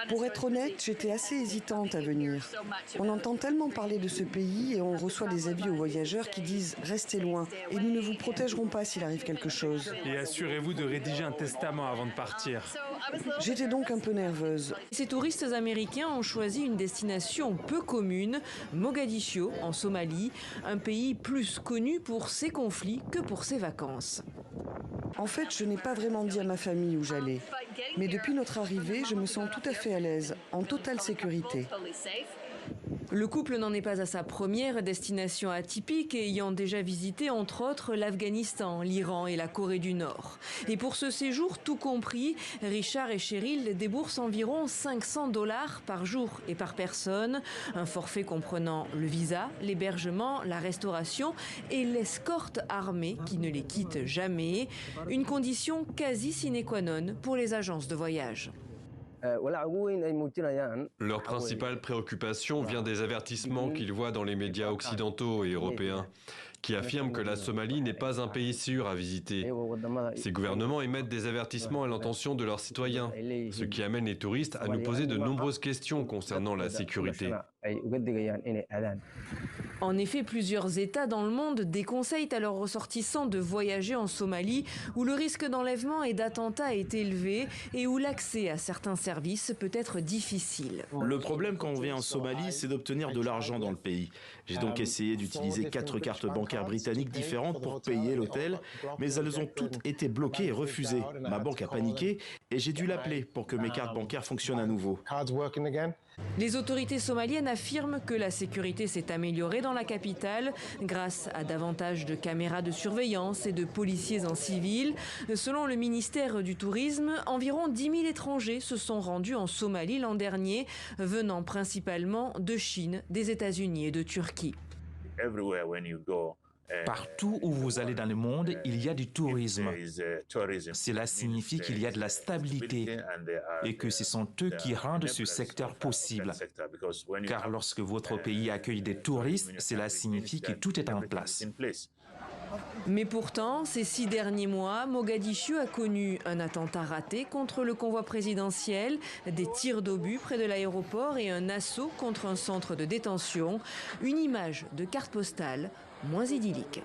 Pour être honnête, j'étais assez hésitante à venir. On entend tellement parler de ce pays et on reçoit des avis aux voyageurs qui disent « restez loin et nous ne vous protégerons pas s'il arrive quelque chose ». Et assurez-vous de rédiger un testament avant de partir. J'étais donc un peu nerveuse. Ces touristes américains ont choisi une destination peu commune, Mogadiscio, en Somalie, un pays plus connu pour ses conflits que pour ses vacances. En fait, je n'ai pas vraiment dit à ma famille où j'allais. Mais depuis notre arrivée, je me sens tout à fait à l'aise, en totale sécurité. Le couple n'en est pas à sa première destination atypique, ayant déjà visité entre autres l'Afghanistan, l'Iran et la Corée du Nord. Et pour ce séjour, tout compris, Richard et Cheryl déboursent environ $500 par jour et par personne. Un forfait comprenant le visa, l'hébergement, la restauration et l'escorte armée qui ne les quitte jamais. Une condition quasi sine qua non pour les agences de voyage. Leur principale préoccupation vient des avertissements qu'ils voient dans les médias occidentaux et européens, qui affirment que la Somalie n'est pas un pays sûr à visiter. Ces gouvernements émettent des avertissements à l'intention de leurs citoyens, ce qui amène les touristes à nous poser de nombreuses questions concernant la sécurité. En effet, plusieurs États dans le monde déconseillent à leurs ressortissants de voyager en Somalie, où le risque d'enlèvement et d'attentat est élevé et où l'accès à certains services peut être difficile. Le problème quand on vient en Somalie, c'est d'obtenir de l'argent dans le pays. J'ai donc essayé d'utiliser 4 cartes bancaires britanniques différentes pour payer l'hôtel, mais elles ont toutes été bloquées et refusées. Ma banque a paniqué et j'ai dû l'appeler pour que mes cartes bancaires fonctionnent à nouveau. Les autorités somaliennes affirment que la sécurité s'est améliorée dans la capitale grâce à davantage de caméras de surveillance et de policiers en civil. Selon le ministère du Tourisme, environ 10 000 étrangers se sont rendus en Somalie l'an dernier, venant principalement de Chine, des États-Unis et de Turquie. Partout où vous allez dans le monde, il y a du tourisme. Cela signifie qu'il y a de la stabilité et que ce sont eux qui rendent ce secteur possible. Car lorsque votre pays accueille des touristes, cela signifie que tout est en place. Mais pourtant, ces 6 derniers mois, Mogadiscio a connu un attentat raté contre le convoi présidentiel, des tirs d'obus près de l'aéroport et un assaut contre un centre de détention. Une image de carte postale moins idyllique.